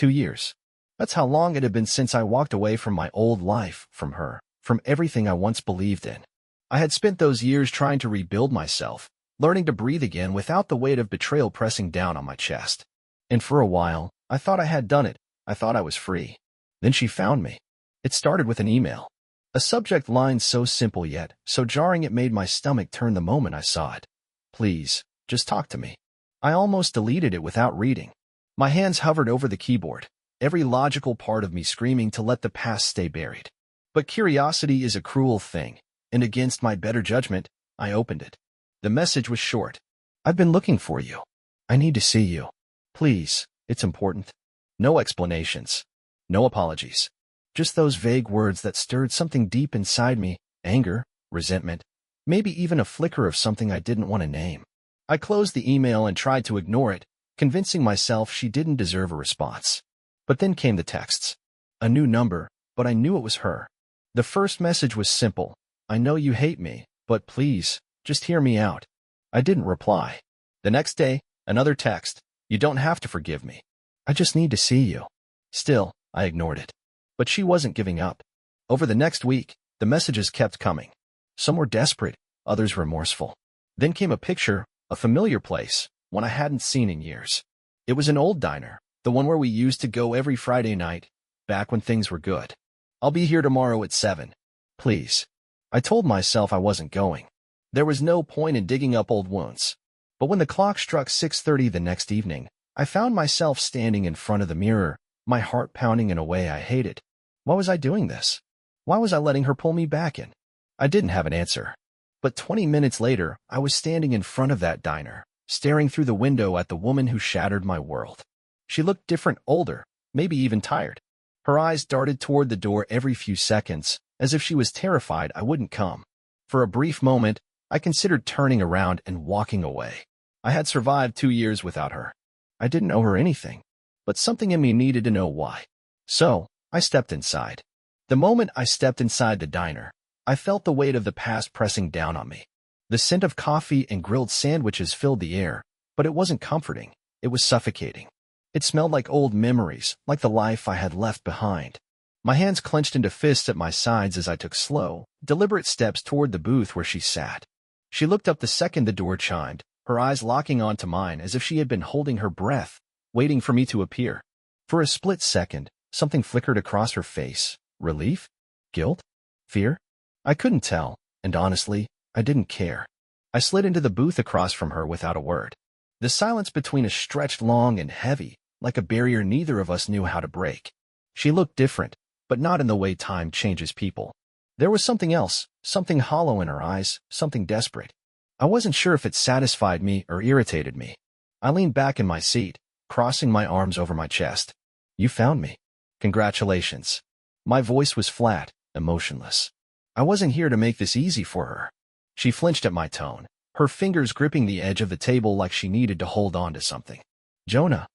2 years. That's how long it had been since I walked away from my old life, from her, from everything I once believed in. I had spent those years trying to rebuild myself, learning to breathe again without the weight of betrayal pressing down on my chest. And for a while, I thought I had done it. I thought I was free. Then she found me. It started with an email. A subject line so simple yet so jarring it made my stomach turn the moment I saw it. Please, just talk to me. I almost deleted it without reading. My hands hovered over the keyboard, every logical part of me screaming to let the past stay buried. But curiosity is a cruel thing, and against my better judgment, I opened it. The message was short. I've been looking for you. I need to see you. Please, it's important. No explanations. No apologies. Just those vague words that stirred something deep inside me, anger, resentment, maybe even a flicker of something I didn't want to name. I closed the email and tried to ignore it, convincing myself she didn't deserve a response. But then came the texts. A new number, but I knew it was her. The first message was simple. I know you hate me, but please, just hear me out. I didn't reply. The next day, another text. You don't have to forgive me. I just need to see you. Still, I ignored it. But she wasn't giving up. Over the next week, the messages kept coming. Some were desperate, others remorseful. Then came a picture, a familiar place, one I hadn't seen in years. It was an old diner, the one where we used to go every Friday night, back when things were good. I'll be here tomorrow at 7. Please. I told myself I wasn't going. There was no point in digging up old wounds. But when the clock struck 6:30 the next evening, I found myself standing in front of the mirror, my heart pounding in a way I hated. Why was I doing this? Why was I letting her pull me back in? I didn't have an answer. But 20 minutes later, I was standing in front of that diner, staring through the window at the woman who shattered my world. She looked different, older, maybe even tired. Her eyes darted toward the door every few seconds, as if she was terrified I wouldn't come. For a brief moment, I considered turning around and walking away. I had survived 2 years without her. I didn't owe her anything, but something in me needed to know why. So, I stepped inside. The moment I stepped inside the diner, I felt the weight of the past pressing down on me. The scent of coffee and grilled sandwiches filled the air, but it wasn't comforting. It was suffocating. It smelled like old memories, like the life I had left behind. My hands clenched into fists at my sides as I took slow, deliberate steps toward the booth where she sat. She looked up the second the door chimed, her eyes locking onto mine as if she had been holding her breath, waiting for me to appear. For a split second, something flickered across her face. Relief? Guilt? Fear? I couldn't tell, and honestly, I didn't care. I slid into the booth across from her without a word. The silence between us stretched long and heavy, like a barrier neither of us knew how to break. She looked different, but not in the way time changes people. There was something else, something hollow in her eyes, something desperate. I wasn't sure if it satisfied me or irritated me. I leaned back in my seat, crossing my arms over my chest. You found me. Congratulations. My voice was flat, emotionless. I wasn't here to make this easy for her. She flinched at my tone, her fingers gripping the edge of the table like she needed to hold on to something. Jonah.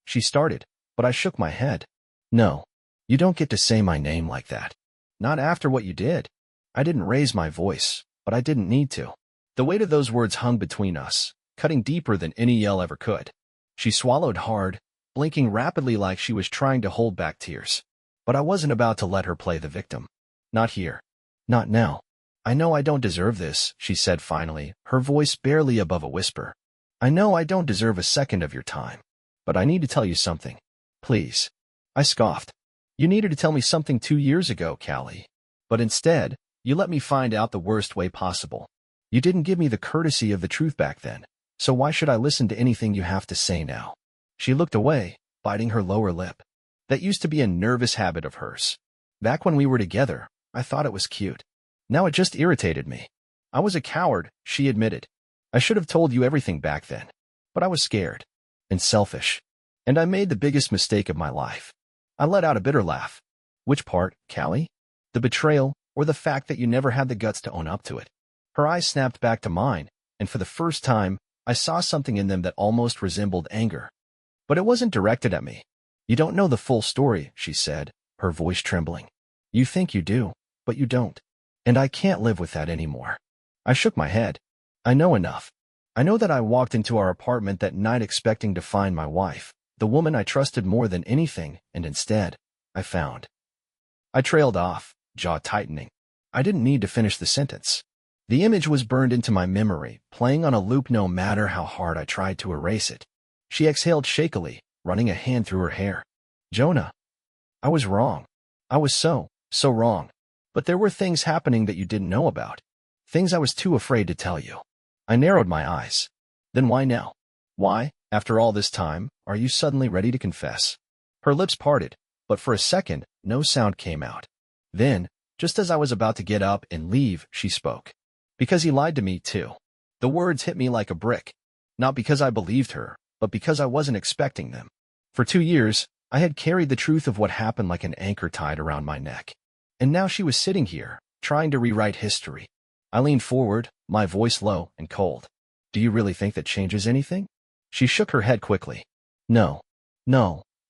She started, but I shook my head. No, you don't get to say my name like that. Not after what you did. I didn't raise my voice, but I didn't need to. The weight of those words hung between us, cutting deeper than any yell ever could. She swallowed hard, blinking rapidly like she was trying to hold back tears. But I wasn't about to let her play the victim. Not here. Not now. I know I don't deserve this, she said finally, her voice barely above a whisper. I know I don't deserve a second of your time. But I need to tell you something. Please. I scoffed. You needed to tell me something 2 years ago, Callie. But instead, you let me find out the worst way possible. You didn't give me the courtesy of the truth back then, so why should I listen to anything you have to say now? She looked away, biting her lower lip. That used to be a nervous habit of hers. Back when we were together, I thought it was cute. Now it just irritated me. I was a coward, she admitted. I should have told you everything back then. But I was scared. And selfish. And I made the biggest mistake of my life. I let out a bitter laugh. Which part, Callie? The betrayal, or the fact that you never had the guts to own up to it? Her eyes snapped back to mine, and for the first time, I saw something in them that almost resembled anger. But it wasn't directed at me. You don't know the full story, she said, her voice trembling. You think you do, but you don't. And I can't live with that anymore. I shook my head. I know enough. I know that I walked into our apartment that night expecting to find my wife, the woman I trusted more than anything, and instead, I found. I trailed off, jaw tightening. I didn't need to finish the sentence. The image was burned into my memory, playing on a loop no matter how hard I tried to erase it. She exhaled shakily, running a hand through her hair. Jonah. I was wrong. I was so wrong. But there were things happening that you didn't know about. Things I was too afraid to tell you. I narrowed my eyes. Then why now? Why, after all this time, are you suddenly ready to confess? Her lips parted, but for a second, no sound came out. Then, just as I was about to get up and leave, she spoke. Because he lied to me, too. The words hit me like a brick. Not because I believed her, but because I wasn't expecting them. For 2 years, I had carried the truth of what happened like an anchor tied around my neck. And now she was sitting here, trying to rewrite history. I leaned forward, my voice low and cold. Do you really think that changes anything? She shook her head quickly. No,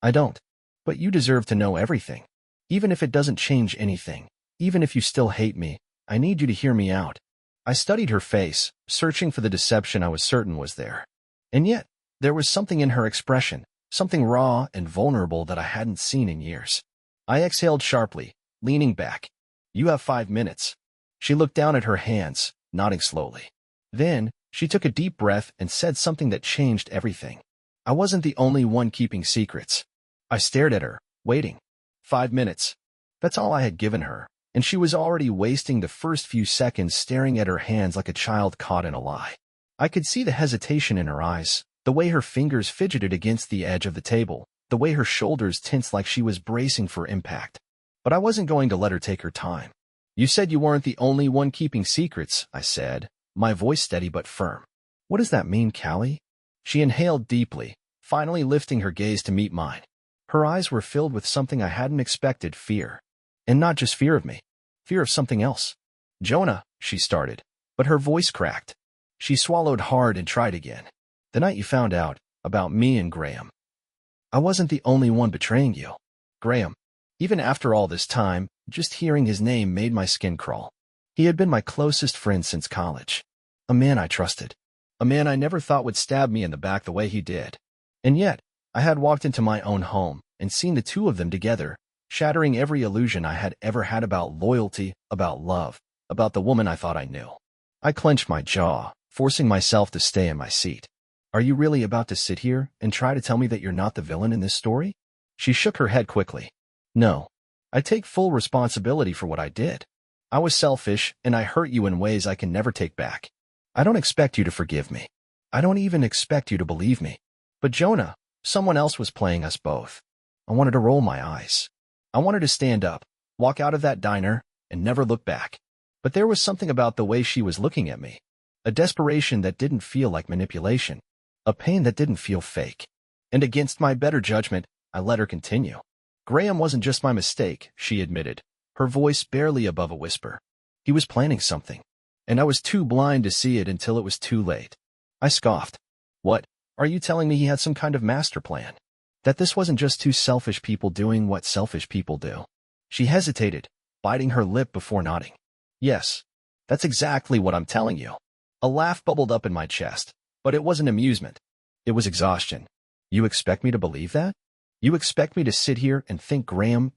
I don't. But you deserve to know everything. Even if it doesn't change anything, even if you still hate me, I need you to hear me out. I studied her face, searching for the deception I was certain was there. And yet, there was something in her expression, something raw and vulnerable that I hadn't seen in years. I exhaled sharply, leaning back. You have 5 minutes. She looked down at her hands, nodding slowly. Then, she took a deep breath and said something that changed everything. I wasn't the only one keeping secrets. I stared at her, waiting. 5 minutes. That's all I had given her, and she was already wasting the first few seconds staring at her hands like a child caught in a lie. I could see the hesitation in her eyes, the way her fingers fidgeted against the edge of the table, the way her shoulders tensed like she was bracing for impact. But I wasn't going to let her take her time. You said you weren't the only one keeping secrets, I said, my voice steady but firm. What does that mean, Callie? She inhaled deeply, finally lifting her gaze to meet mine. Her eyes were filled with something I hadn't expected, fear. And not just fear of me. Fear of something else. Jonah, she started, but her voice cracked. She swallowed hard and tried again. The night you found out about me and Graham. I wasn't the only one betraying you. Graham. Even after all this time, just hearing his name made my skin crawl. He had been my closest friend since college. A man I trusted. A man I never thought would stab me in the back the way he did. And yet, I had walked into my own home and seen the two of them together, shattering every illusion I had ever had about loyalty, about love, about the woman I thought I knew. I clenched my jaw, forcing myself to stay in my seat. Are you really about to sit here and try to tell me that you're not the villain in this story? She shook her head quickly. No. I take full responsibility for what I did. I was selfish, and I hurt you in ways I can never take back. I don't expect you to forgive me. I don't even expect you to believe me. But Jonah, someone else was playing us both. I wanted to roll my eyes. I wanted to stand up, walk out of that diner, and never look back. But there was something about the way she was looking at me. A desperation that didn't feel like manipulation. A pain that didn't feel fake. And against my better judgment, I let her continue. Graham wasn't just my mistake, she admitted, her voice barely above a whisper. He was planning something, and I was too blind to see it until it was too late. I scoffed. What? Are you telling me he had some kind of master plan? That this wasn't just two selfish people doing what selfish people do? She hesitated, biting her lip before nodding. Yes, that's exactly what I'm telling you. A laugh bubbled up in my chest, but it wasn't amusement. It was exhaustion. You expect me to believe that? You expect me to sit here and think Graham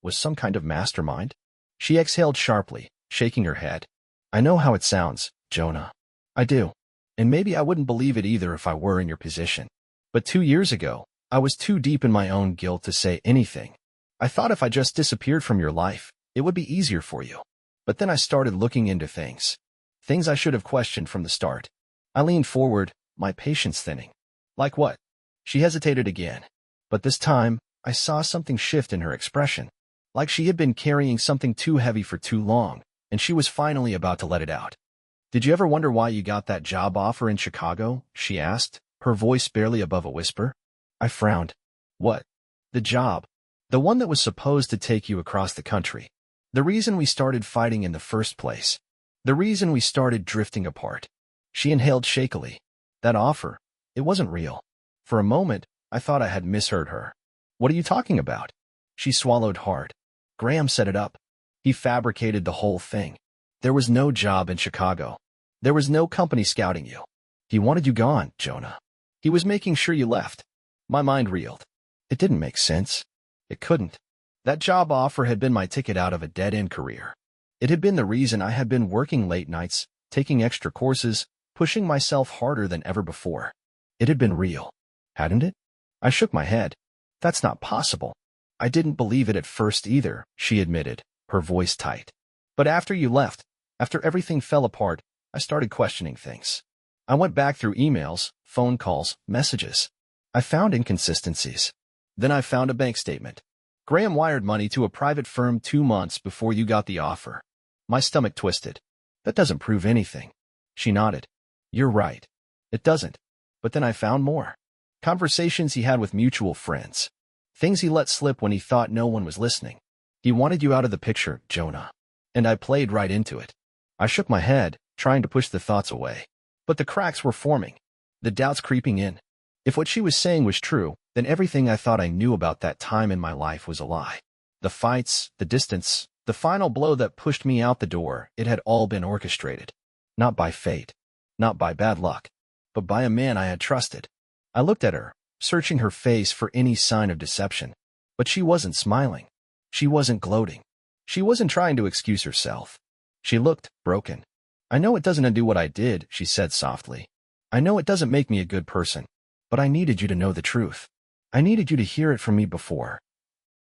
was some kind of mastermind? She exhaled sharply, shaking her head. I know how it sounds, Jonah. I do. And maybe I wouldn't believe it either if I were in your position. But 2 years ago, I was too deep in my own guilt to say anything. I thought if I just disappeared from your life, it would be easier for you. But then I started looking into things. Things I should have questioned from the start. I leaned forward, my patience thinning. Like what? She hesitated again. But this time, I saw something shift in her expression. Like she had been carrying something too heavy for too long, and she was finally about to let it out. Did you ever wonder why you got that job offer in Chicago? She asked, her voice barely above a whisper. I frowned. What? The job. The one that was supposed to take you across the country. The reason we started fighting in the first place. The reason we started drifting apart. She inhaled shakily. That offer, it wasn't real. For a moment, I thought I had misheard her. What are you talking about? She swallowed hard. Graham set it up. He fabricated the whole thing. There was no job in Chicago. There was no company scouting you. He wanted you gone, Jonah. He was making sure you left. My mind reeled. It didn't make sense. It couldn't. That job offer had been my ticket out of a dead-end career. It had been the reason I had been working late nights, taking extra courses, pushing myself harder than ever before. It had been real, hadn't it? I shook my head. That's not possible. I didn't believe it at first either, she admitted, her voice tight. But after you left, after everything fell apart, I started questioning things. I went back through emails, phone calls, messages. I found inconsistencies. Then I found a bank statement. Graham wired money to a private firm 2 months before you got the offer. My stomach twisted. That doesn't prove anything. She nodded. You're right. It doesn't. But then I found more. Conversations he had with mutual friends. Things he let slip when he thought no one was listening. He wanted you out of the picture, Jonah. And I played right into it. I shook my head, trying to push the thoughts away. But the cracks were forming. The doubts creeping in. If what she was saying was true, then everything I thought I knew about that time in my life was a lie. The fights, the distance, the final blow that pushed me out the door, it had all been orchestrated. Not by fate, not by bad luck, but by a man I had trusted. I looked at her, searching her face for any sign of deception. But she wasn't smiling. She wasn't gloating. She wasn't trying to excuse herself. She looked broken. I know it doesn't undo what I did, she said softly. I know it doesn't make me a good person. But I needed you to know the truth. I needed you to hear it from me before.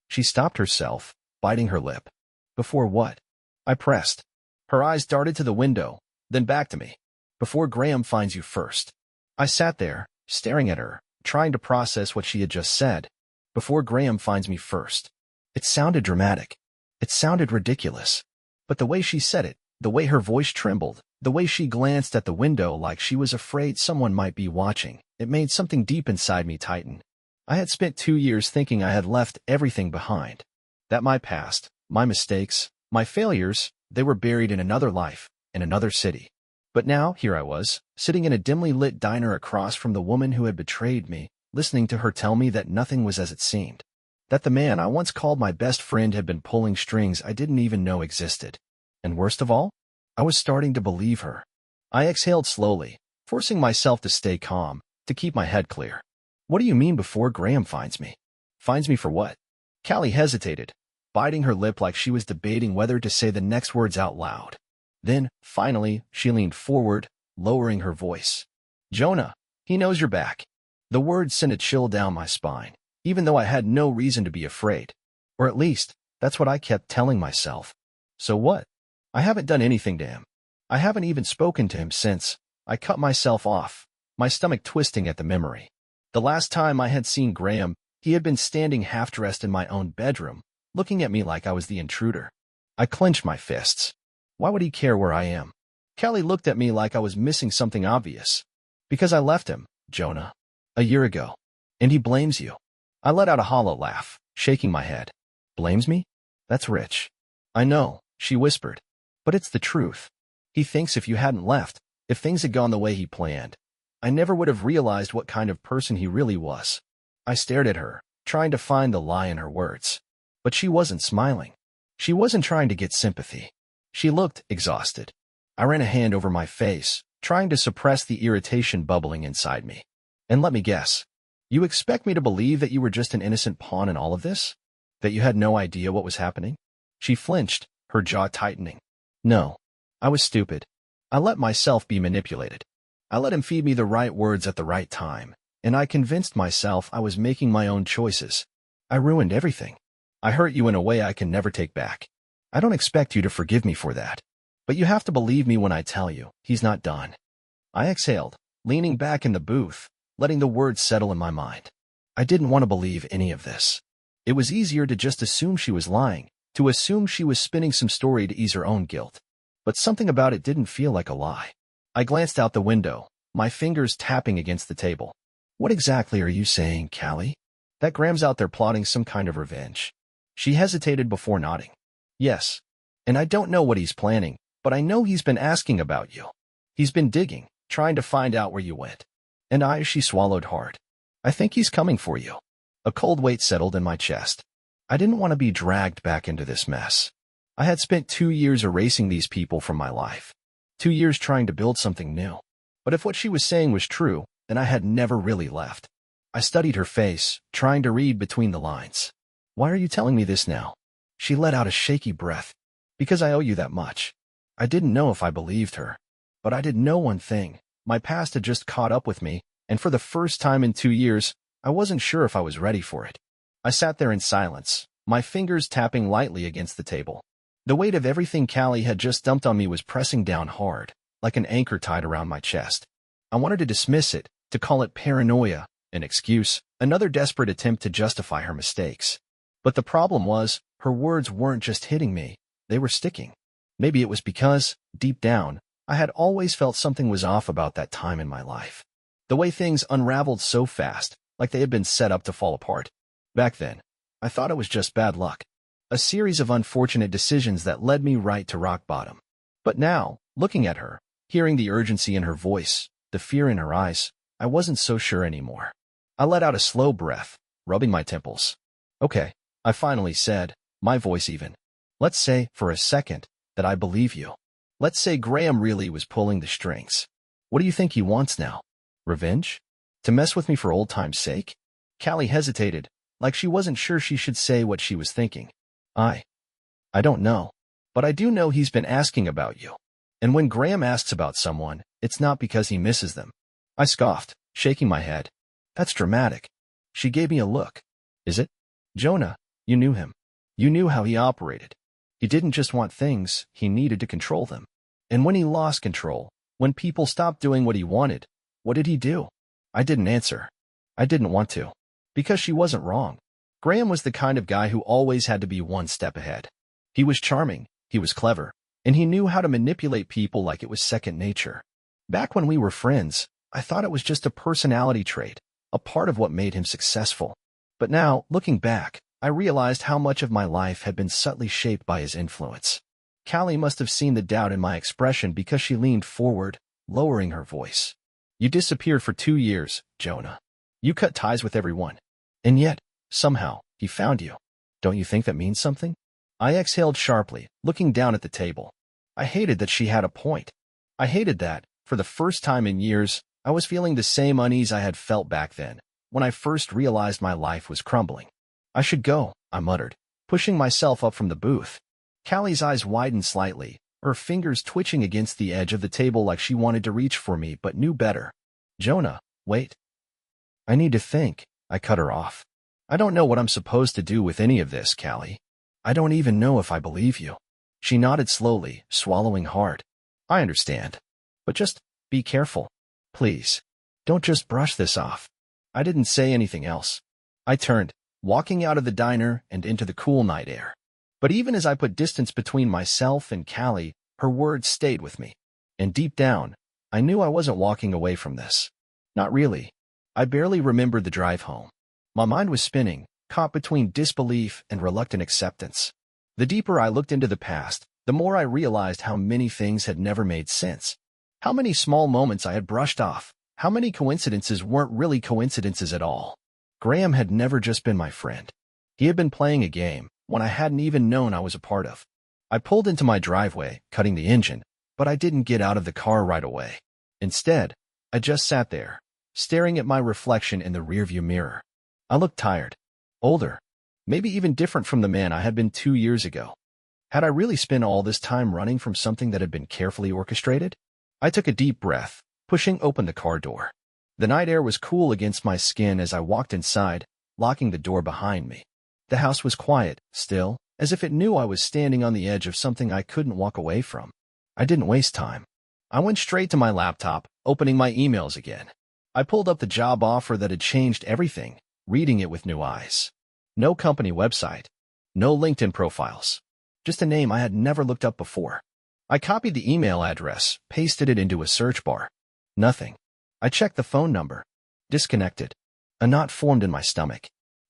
She stopped herself, biting her lip. Before what? I pressed. Her eyes darted to the window, then back to me. Before Graham finds you first. I sat there, staring at her, trying to process what she had just said. Before Graham finds me first. It sounded dramatic. It sounded ridiculous. But the way she said it, the way her voice trembled, the way she glanced at the window like she was afraid someone might be watching, it made something deep inside me tighten. I had spent 2 years thinking I had left everything behind. That my past, my mistakes, my failures, they were buried in another life, in another city. But now, here I was, sitting in a dimly lit diner across from the woman who had betrayed me, listening to her tell me that nothing was as it seemed. That the man I once called my best friend had been pulling strings I didn't even know existed. And worst of all, I was starting to believe her. I exhaled slowly, forcing myself to stay calm, to keep my head clear. What do you mean before Graham finds me? Finds me for what? Callie hesitated, biting her lip like she was debating whether to say the next words out loud. Then, finally, she leaned forward, lowering her voice. Jonah, he knows you're back. The words sent a chill down my spine, even though I had no reason to be afraid. Or at least, that's what I kept telling myself. So what? I haven't done anything to him. I haven't even spoken to him since. I cut myself off, my stomach twisting at the memory. The last time I had seen Graham, he had been standing half-dressed in my own bedroom, looking at me like I was the intruder. I clenched my fists. Why would he care where I am? Callie looked at me like I was missing something obvious. Because I left him, Jonah. A year ago. And he blames you. I let out a hollow laugh, shaking my head. Blames me? That's rich. I know, she whispered. But it's the truth. He thinks if you hadn't left, if things had gone the way he planned, I never would have realized what kind of person he really was. I stared at her, trying to find the lie in her words. But she wasn't smiling. She wasn't trying to get sympathy. She looked exhausted. I ran a hand over my face, trying to suppress the irritation bubbling inside me. And let me guess. You expect me to believe that you were just an innocent pawn in all of this? That you had no idea what was happening? She flinched, her jaw tightening. No. I was stupid. I let myself be manipulated. I let him feed me the right words at the right time, and I convinced myself I was making my own choices. I ruined everything. I hurt you in a way I can never take back. I don't expect you to forgive me for that. But you have to believe me when I tell you, he's not done. I exhaled, leaning back in the booth, letting the words settle in my mind. I didn't want to believe any of this. It was easier to just assume she was lying, to assume she was spinning some story to ease her own guilt. But something about it didn't feel like a lie. I glanced out the window, my fingers tapping against the table. What exactly are you saying, Callie? That Graham's out there plotting some kind of revenge. She hesitated before nodding. Yes. And I don't know what he's planning, but I know he's been asking about you. He's been digging, trying to find out where you went. And she swallowed hard. I think he's coming for you. A cold weight settled in my chest. I didn't want to be dragged back into this mess. I had spent 2 years erasing these people from my life. 2 years trying to build something new. But if what she was saying was true, then I had never really left. I studied her face, trying to read between the lines. Why are you telling me this now? She let out a shaky breath. Because I owe you that much. I didn't know if I believed her. But I did know one thing. My past had just caught up with me, and for the first time in 2 years, I wasn't sure if I was ready for it. I sat there in silence, my fingers tapping lightly against the table. The weight of everything Callie had just dumped on me was pressing down hard, like an anchor tied around my chest. I wanted to dismiss it, to call it paranoia, an excuse, another desperate attempt to justify her mistakes. But the problem was, her words weren't just hitting me, they were sticking. Maybe it was because, deep down, I had always felt something was off about that time in my life. The way things unraveled so fast, like they had been set up to fall apart. Back then, I thought it was just bad luck. A series of unfortunate decisions that led me right to rock bottom. But now, looking at her, hearing the urgency in her voice, the fear in her eyes, I wasn't so sure anymore. I let out a slow breath, rubbing my temples. Okay, I finally said, my voice even. Let's say, for a second, that I believe you. Let's say Graham really was pulling the strings. What do you think he wants now? Revenge? To mess with me for old time's sake? Callie hesitated, like she wasn't sure she should say what she was thinking. I don't know. But I do know he's been asking about you. And when Graham asks about someone, it's not because he misses them. I scoffed, shaking my head. That's dramatic. She gave me a look. Is it? Jonah, you knew him. You knew how he operated. He didn't just want things, he needed to control them. And when he lost control, when people stopped doing what he wanted, what did he do? I didn't answer. I didn't want to. Because she wasn't wrong. Graham was the kind of guy who always had to be one step ahead. He was charming, he was clever, and he knew how to manipulate people like it was second nature. Back when we were friends, I thought it was just a personality trait, a part of what made him successful. But now, looking back, I realized how much of my life had been subtly shaped by his influence. Callie must have seen the doubt in my expression because she leaned forward, lowering her voice. You disappeared for 2 years, Jonah. You cut ties with everyone. And yet, somehow, he found you. Don't you think that means something? I exhaled sharply, looking down at the table. I hated that she had a point. I hated that, for the first time in years, I was feeling the same unease I had felt back then, when I first realized my life was crumbling. I should go, I muttered, pushing myself up from the booth. Callie's eyes widened slightly, her fingers twitching against the edge of the table like she wanted to reach for me but knew better. Jonah, wait. I need to think, I cut her off. I don't know what I'm supposed to do with any of this, Callie. I don't even know if I believe you. She nodded slowly, swallowing hard. I understand. But just be careful. Please. Don't just brush this off. I didn't say anything else. I turned, walking out of the diner and into the cool night air. But even as I put distance between myself and Callie, her words stayed with me. And deep down, I knew I wasn't walking away from this. Not really. I barely remembered the drive home. My mind was spinning, caught between disbelief and reluctant acceptance. The deeper I looked into the past, the more I realized how many things had never made sense. How many small moments I had brushed off. How many coincidences weren't really coincidences at all. Graham had never just been my friend. He had been playing a game, one I hadn't even known I was a part of. I pulled into my driveway, cutting the engine, but I didn't get out of the car right away. Instead, I just sat there, staring at my reflection in the rearview mirror. I looked tired, older, maybe even different from the man I had been 2 years ago. Had I really spent all this time running from something that had been carefully orchestrated? I took a deep breath, pushing open the car door. The night air was cool against my skin as I walked inside, locking the door behind me. The house was quiet, still, as if it knew I was standing on the edge of something I couldn't walk away from. I didn't waste time. I went straight to my laptop, opening my emails again. I pulled up the job offer that had changed everything, reading it with new eyes. No company website. No LinkedIn profiles. Just a name I had never looked up before. I copied the email address, pasted it into a search bar. Nothing. I checked the phone number. Disconnected. A knot formed in my stomach.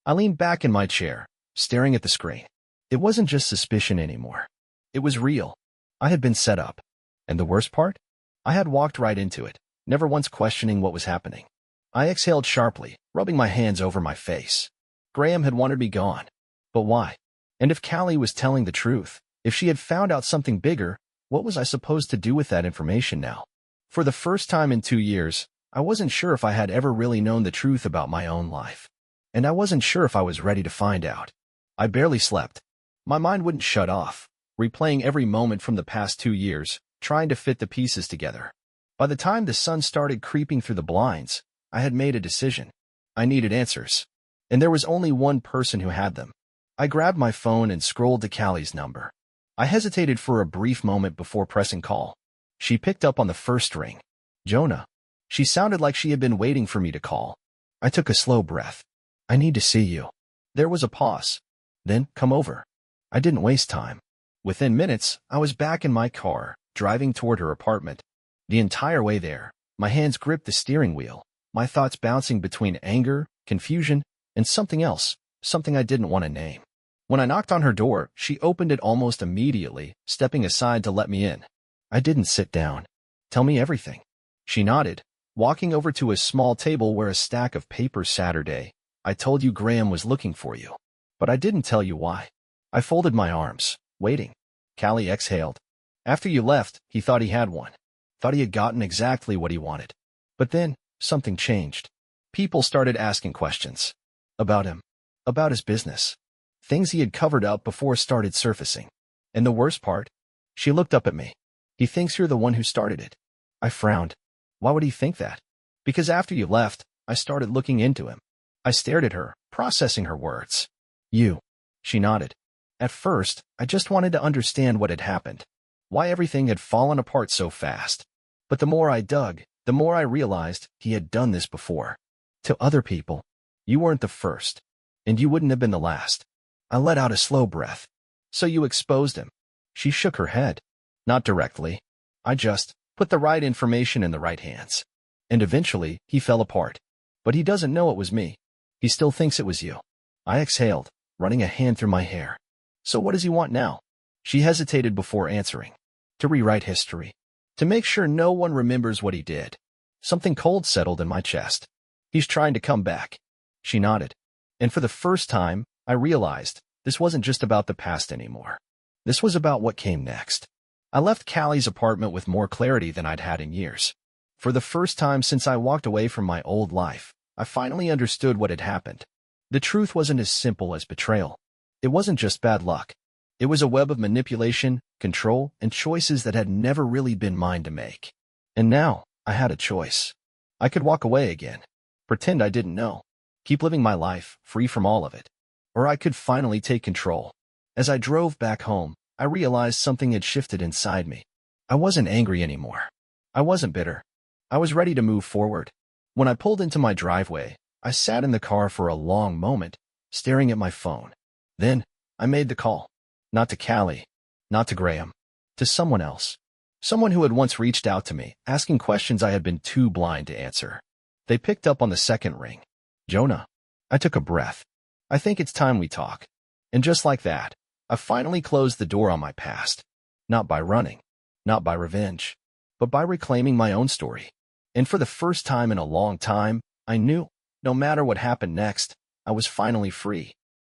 I leaned back in my chair, staring at the screen. It wasn't just suspicion anymore. It was real. I had been set up. And the worst part? I had walked right into it, never once questioning what was happening. I exhaled sharply, rubbing my hands over my face. Graham had wanted me gone. But why? And if Callie was telling the truth, if she had found out something bigger, what was I supposed to do with that information now? For the first time in 2 years, I wasn't sure if I had ever really known the truth about my own life. And I wasn't sure if I was ready to find out. I barely slept. My mind wouldn't shut off, replaying every moment from the past 2 years, trying to fit the pieces together. By the time the sun started creeping through the blinds, I had made a decision. I needed answers. And there was only one person who had them. I grabbed my phone and scrolled to Callie's number. I hesitated for a brief moment before pressing call. She picked up on the first ring. Jonah. She sounded like she had been waiting for me to call. I took a slow breath. I need to see you. There was a pause. Then, come over. I didn't waste time. Within minutes, I was back in my car, driving toward her apartment. The entire way there, my hands gripped the steering wheel, my thoughts bouncing between anger, confusion, and something else, something I didn't want to name. When I knocked on her door, she opened it almost immediately, stepping aside to let me in. I didn't sit down. Tell me everything. She nodded, walking over to a small table where a stack of papers sat. I told you Graham was looking for you. But I didn't tell you why. I folded my arms, waiting. Callie exhaled. After you left, he thought he had one. Thought he had gotten exactly what he wanted. But then, something changed. People started asking questions. About him. About his business. Things he had covered up before started surfacing. And the worst part? She looked up at me. He thinks you're the one who started it. I frowned. Why would he think that? Because after you left, I started looking into him. I stared at her, processing her words. You. She nodded. At first, I just wanted to understand what had happened. Why everything had fallen apart so fast. But the more I dug, the more I realized he had done this before. To other people. You weren't the first. And you wouldn't have been the last. I let out a slow breath. So you exposed him. She shook her head. Not directly. I just put the right information in the right hands. And eventually, he fell apart. But he doesn't know it was me. He still thinks it was you. I exhaled, running a hand through my hair. So what does he want now? She hesitated before answering. To rewrite history. To make sure no one remembers what he did. Something cold settled in my chest. He's trying to come back. She nodded. And for the first time, I realized this wasn't just about the past anymore. This was about what came next. I left Callie's apartment with more clarity than I'd had in years. For the first time since I walked away from my old life, I finally understood what had happened. The truth wasn't as simple as betrayal. It wasn't just bad luck. It was a web of manipulation, control, and choices that had never really been mine to make. And now, I had a choice. I could walk away again. Pretend I didn't know. Keep living my life, free from all of it. Or I could finally take control. As I drove back home, I realized something had shifted inside me. I wasn't angry anymore. I wasn't bitter. I was ready to move forward. When I pulled into my driveway, I sat in the car for a long moment, staring at my phone. Then, I made the call. Not to Callie, not to Graham, to someone else. Someone who had once reached out to me, asking questions I had been too blind to answer. They picked up on the second ring. Jonah. I took a breath. I think it's time we talk. And just like that, I finally closed the door on my past. Not by running, not by revenge, but by reclaiming my own story. And for the first time in a long time, I knew, no matter what happened next, I was finally free.